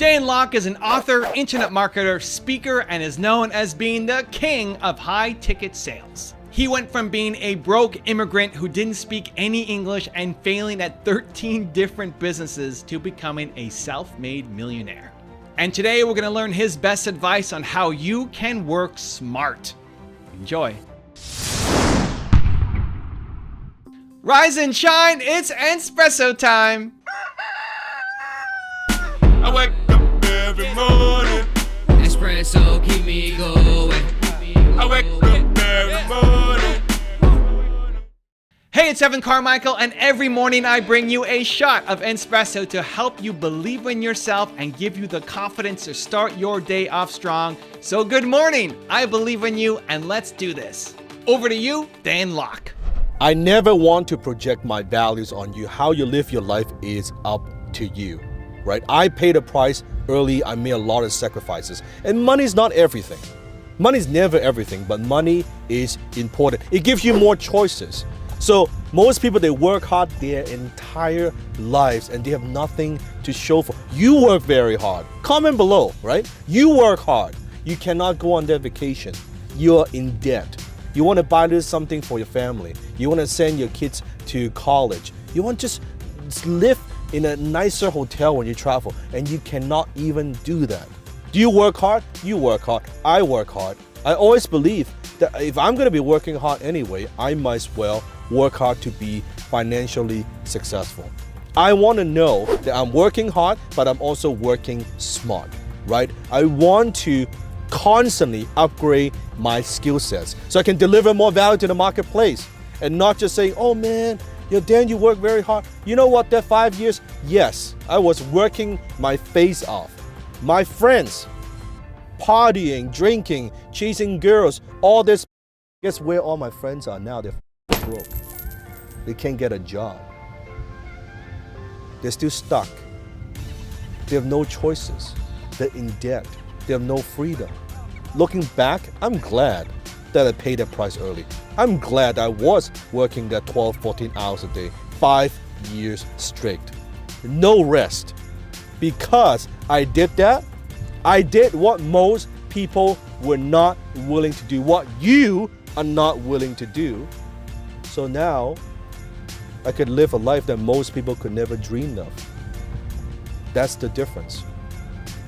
Dan Lok is an author, internet marketer, speaker, and is known as being the king of high-ticket sales. He went from being a broke immigrant who didn't speak any English and failing at 13 different businesses to becoming a self-made millionaire. And today we're going to learn his best advice on how you can work smart. Enjoy. Rise and shine, it's Entspresso time. I wake up every morning. Espresso keep me going. I wake up every morning. Hey, it's Carmichael, and every morning I bring you a shot of Entspresso to help you believe in yourself and give you the confidence to start your day off strong. So good morning, I believe in you, and let's do this. Over to you, Dan Lok. I never want to project my values on you. How you live your life is up to you, right? I paid a price early. I made a lot of sacrifices, and money's not everything. Money's never everything, but money is important. It gives you more choices. So most people, they work hard their entire lives and they have nothing to show for. You work very hard. Comment below, right? You work hard. You cannot go on that vacation. You're in debt. You want to buy something for your family. You want to send your kids to college. You want to just live in a nicer hotel when you travel, and you cannot even do that. Do you work hard? You work hard. I work hard. I always believe that if I'm going to be working hard anyway, I might as well work hard to be financially successful. I want to know that I'm working hard, but I'm also working smart, right? I want to constantly upgrade my skill sets so I can deliver more value to the marketplace and not just saying, oh man, Dan, you work very hard. You know what, that 5 years, yes, I was working my face off. My friends, partying, drinking, chasing girls, all this. Guess where all my friends are now? They're broke. They can't get a job. They're still stuck. They have no choices. They're in debt. They have no freedom. Looking back, I'm glad that I paid that price early. I'm glad I was working that 12, 14 hours a day, 5 years straight. No rest. Because I did that, I did what most people were not willing to do, what you are not willing to do. So now, I could live a life that most people could never dream of. That's the difference.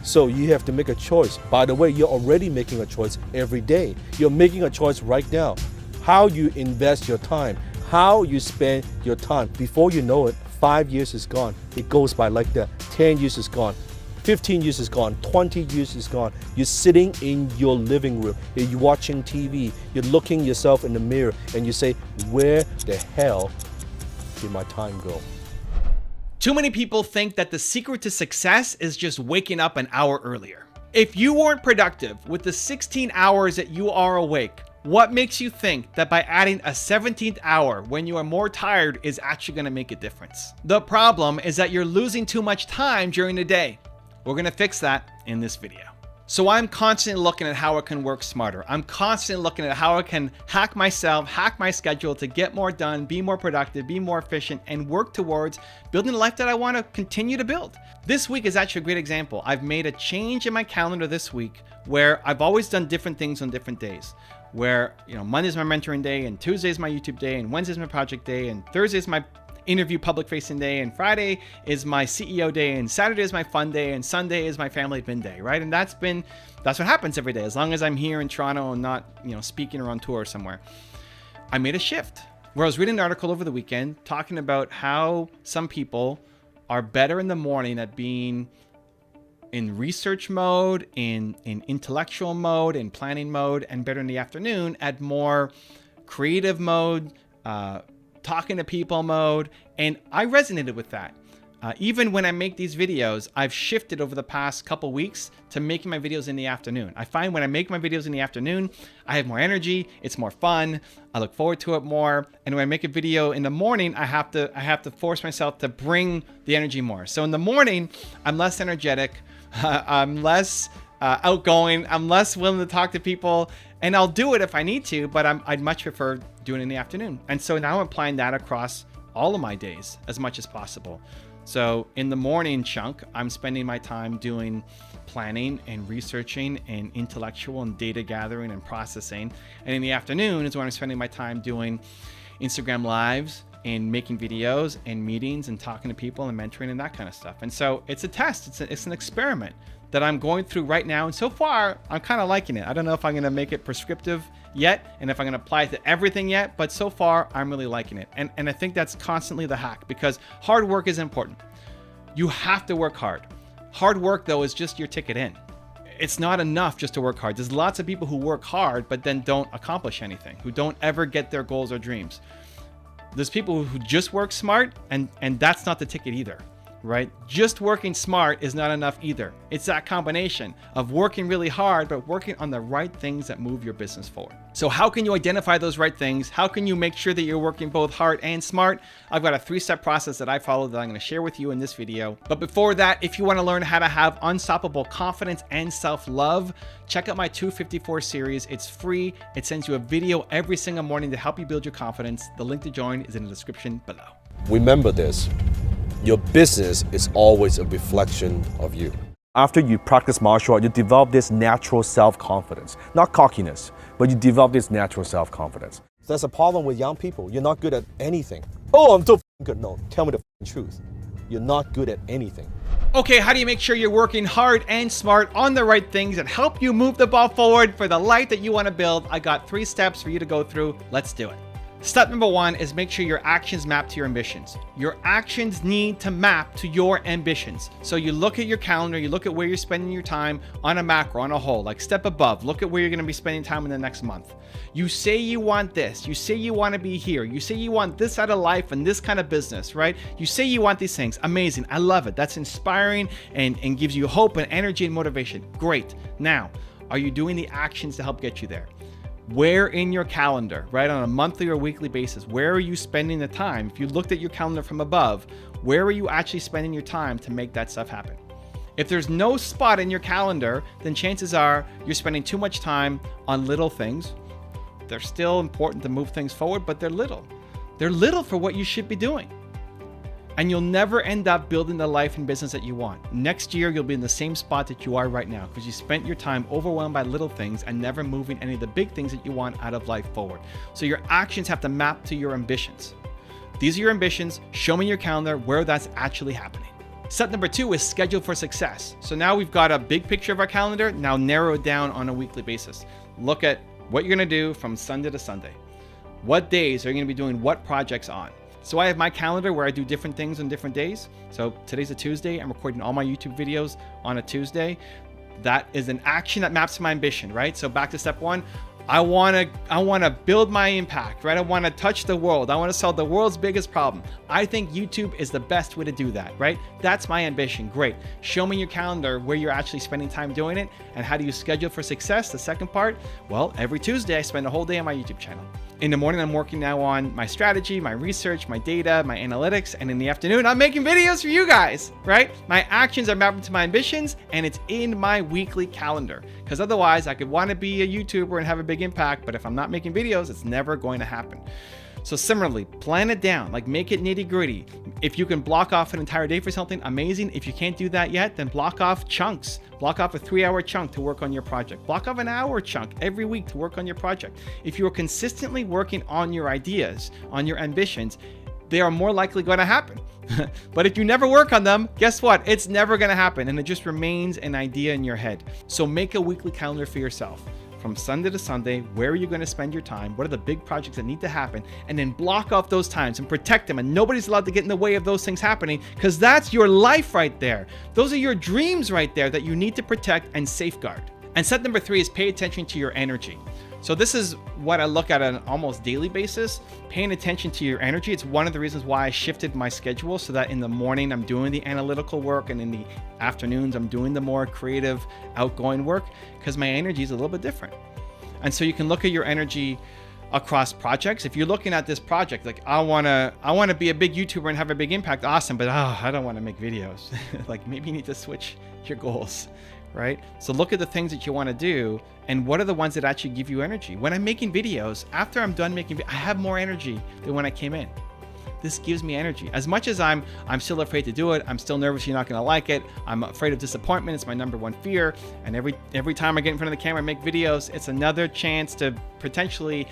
So you have to make a choice. By the way, you're already making a choice every day. You're making a choice right now. How you invest your time, how you spend your time. Before you know it, 5 years is gone. It goes by like that. 10 years is gone. 15 years is gone. 20 years is gone. You're sitting in your living room. You're watching TV. You're looking yourself in the mirror and you say, where the hell did my time go? Too many people think that the secret to success is just waking up an hour earlier. If you weren't productive with the 16 hours that you are awake, what makes you think that by adding a 17th hour when you are more tired is actually going to make a difference? The problem is that you're losing too much time during the day. We're going to fix that in this video. So I'm constantly looking at how I can work smarter. I'm constantly looking at how I can hack myself, hack my schedule to get more done, be more productive, be more efficient, and work towards building the life that I want to continue to build. This week is actually a great example. I've made a change in my calendar this week where I've always done different things on different days. Where, Monday's my mentoring day, and Tuesday's my YouTube day, and Wednesday's my project day, and Thursday's my interview public facing day, and Friday is my CEO day, and Saturday is my fun day, and Sunday is my family bin day, right? And that's what happens every day as long as I'm here in Toronto and not speaking or on tour somewhere. I made a shift where I was reading an article over the weekend talking about how some people are better in the morning at being in research mode, in intellectual mode, in planning mode, and better in the afternoon at more creative mode, talking to people mode. And I resonated with that. Even when I make these videos, I've shifted over the past couple weeks to making my videos in the afternoon. I find when I make my videos in the afternoon, I have more energy, it's more fun, I look forward to it more. And when I make a video in the morning, I have to force myself to bring the energy more. So in the morning, I'm less energetic, I'm less outgoing, I'm less willing to talk to people, and I'll do it if I need to, but I'd much prefer doing it in the afternoon. And so now I'm applying that across all of my days as much as possible. So in the morning chunk, I'm spending my time doing planning and researching and intellectual and data gathering and processing. And in the afternoon is when I'm spending my time doing Instagram lives and making videos and meetings and talking to people and mentoring and that kind of stuff. And so it's a test. It's an experiment that I'm going through right now. And so far, I'm kind of liking it. I don't know if I'm going to make it prescriptive yet and if I'm going to apply it to everything yet, but so far, I'm really liking it. And I think that's constantly the hack, because hard work is important. You have to work hard. Hard work, though, is just your ticket in. It's not enough just to work hard. There's lots of people who work hard, but then don't accomplish anything, who don't ever get their goals or dreams. There's people who just work smart, and that's not the ticket either, right? Just working smart is not enough either. It's that combination of working really hard, but working on the right things that move your business forward. So how can you identify those right things? How can you make sure that you're working both hard and smart? I've got a 3-step process that I follow that I'm going to share with you in this video. But before that, if you want to learn how to have unstoppable confidence and self-love, check out my 254 series. It's free. It sends you a video every single morning to help you build your confidence. The link to join is in the description below. Remember this, your business is always a reflection of you. After you practice martial art, you develop this natural self-confidence, not cockiness, but you develop this natural self-confidence. That's a problem with young people. You're not good at anything. Oh, I'm so good. No, tell me the truth. You're not good at anything. Okay, how do you make sure you're working hard and smart on the right things that help you move the ball forward for the life that you want to build? I got 3 steps for you to go through. Let's do it. Step number 1 is make sure your actions map to your ambitions. Your actions need to map to your ambitions. So you look at your calendar, you look at where you're spending your time on a macro, on a whole, like step above, look at where you're going to be spending time in the next month. You say you want this, you say you want to be here, you say you want this out of life and this kind of business, right? You say you want these things. Amazing. I love it. That's inspiring and gives you hope and energy and motivation. Great. Now, are you doing the actions to help get you there? Where in your calendar, right, on a monthly or weekly basis, where are you spending the time? If you looked at your calendar from above, where are you actually spending your time to make that stuff happen? If there's no spot in your calendar, then chances are you're spending too much time on little things. They're still important to move things forward, but they're little. They're little for what you should be doing. And you'll never end up building the life and business that you want. Next year, you'll be in the same spot that you are right now because you spent your time overwhelmed by little things and never moving any of the big things that you want out of life forward. So your actions have to map to your ambitions. These are your ambitions. Show me your calendar where that's actually happening. Step number 2 is schedule for success. So now we've got a big picture of our calendar. Now narrow it down on a weekly basis. Look at what you're going to do from Sunday to Sunday. What days are you going to be doing what projects on? So I have my calendar where I do different things on different days. So today's a Tuesday. I'm recording all my YouTube videos on a Tuesday. That is an action that maps to my ambition, right? So back to step 1. I want to build my impact, right? I want to touch the world. I want to solve the world's biggest problem. I think YouTube is the best way to do that, right? That's my ambition. Great. Show me your calendar where you're actually spending time doing it. And how do you schedule for success? The second part, well, every Tuesday I spend a whole day on my YouTube channel. In the morning, I'm working now on my strategy, my research, my data, my analytics. And in the afternoon, I'm making videos for you guys, right? My actions are mapping to my ambitions and it's in my weekly calendar. Because otherwise I could want to be a YouTuber and have a big impact, but if I'm not making videos, it's never going to happen. So similarly, plan it down, like make it nitty gritty. If you can block off an entire day for something, amazing. If you can't do that yet, then block off chunks. Block off a 3-hour chunk to work on your project. Block off an hour chunk every week to work on your project. If you are consistently working on your ideas, on your ambitions, they are more likely going to happen. But if you never work on them, guess what? It's never going to happen. And it just remains an idea in your head. So make a weekly calendar for yourself. From Sunday to Sunday, where are you going to spend your time? What are the big projects that need to happen? And then block off those times and protect them. And nobody's allowed to get in the way of those things happening because that's your life right there. Those are your dreams right there that you need to protect and safeguard. And step number 3 is pay attention to your energy. So this is what I look at on an almost daily basis, paying attention to your energy. It's one of the reasons why I shifted my schedule so that in the morning I'm doing the analytical work and in the afternoons I'm doing the more creative, outgoing work because my energy is a little bit different. And so you can look at your energy across projects. If you're looking at this project, like I want to be a big YouTuber and have a big impact, awesome, but I don't want to make videos. Like maybe you need to switch your goals. Right? So look at the things that you want to do and what are the ones that actually give you energy. When I'm making videos, after I'm done making, I have more energy than when I came in. this gives me energy. As much as I'm still afraid to do it, I'm still nervous you're not going to like it. I'm afraid of disappointment. It's my number one fear. And every time I get in front of the camera and make videos, it's another chance to potentially,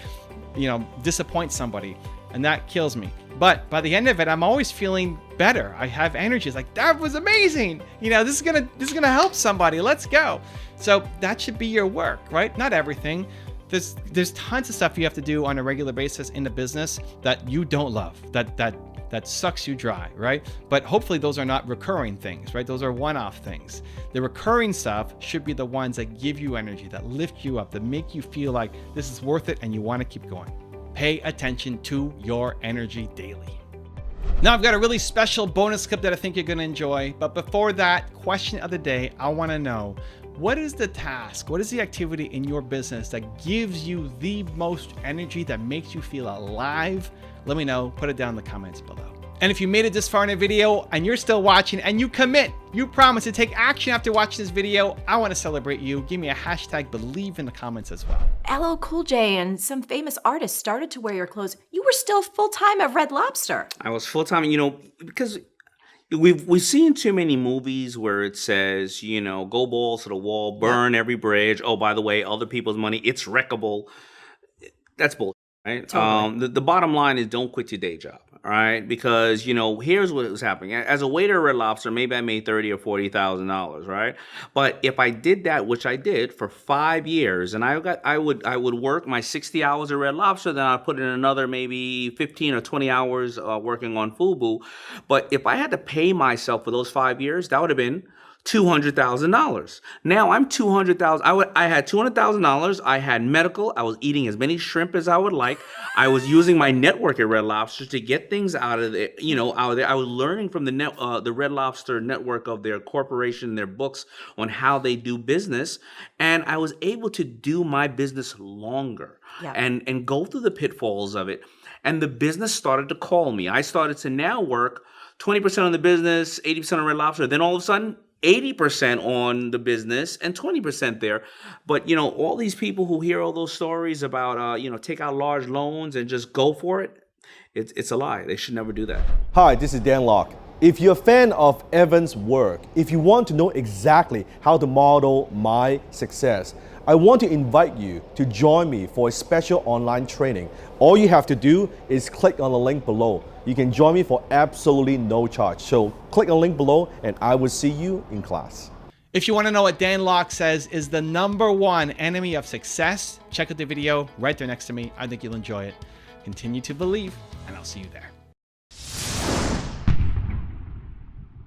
disappoint somebody. And that kills me. But by the end of it, I'm always feeling better. I have energy. It's like, that was amazing. This is gonna help somebody. Let's go. So that should be your work, right? Not everything. There's tons of stuff you have to do on a regular basis in the business that you don't love, that sucks you dry, right? But hopefully those are not recurring things, right? Those are one-off things. The recurring stuff should be the ones that give you energy, that lift you up, that make you feel like this is worth it and you want to keep going. Pay attention to your energy daily. Now I've got a really special bonus clip that I think you're going to enjoy. But before that, question of the day, I want to know, what is the task? What is the activity in your business that gives you the most energy, that makes you feel alive? Let me know. Put it down in the comments below. And if you made it this far in a video and you're still watching and you commit, you promise to take action after watching this video, I want to celebrate you. Give me a hashtag believe in the comments as well. LL Cool J and some famous artists started to wear your clothes. You were still full-time at Red Lobster. I was full-time, because we've seen too many movies where it says, go balls to the wall, burn every bridge. Oh, by the way, other people's money, it's wreckable. That's bullshit, right? Totally. The bottom line is don't quit your day job. All right, because here's what was happening. As a waiter at Red Lobster, maybe I made $30,000 or $40,000, right? But if I did that, which I did for 5 years, and I would work my 60 hours at Red Lobster, then I'd put in another maybe 15 or 20 hours working on FUBU. But if I had to pay myself for those 5 years, that would have been $200,000. Now I'm $200,000. I had $200,000. I had medical. I was eating as many shrimp as I would like. I was using my network at Red Lobster to get things out of there. I was learning from the Red Lobster network of their corporation, their books on how they do business, and I was able to do my business longer and go through the pitfalls of it. And the business started to call me. I started to now work 20% on the business, 80% on Red Lobster. Then all of a sudden, 80% on the business and 20% there. But, all these people who hear all those stories about, take out large loans and just go for it, it's a lie. They should never do that. Hi, this is Dan Lok. If you're a fan of Evan's work, if you want to know exactly how to model my success, I want to invite you to join me for a special online training. All you have to do is click on the link below. You can join me for absolutely no charge. So click on the link below and I will see you in class. If you want to know what Dan Lok says is the #1 enemy of success, check out the video right there next to me. I think you'll enjoy it. Continue to believe, and I'll see you there.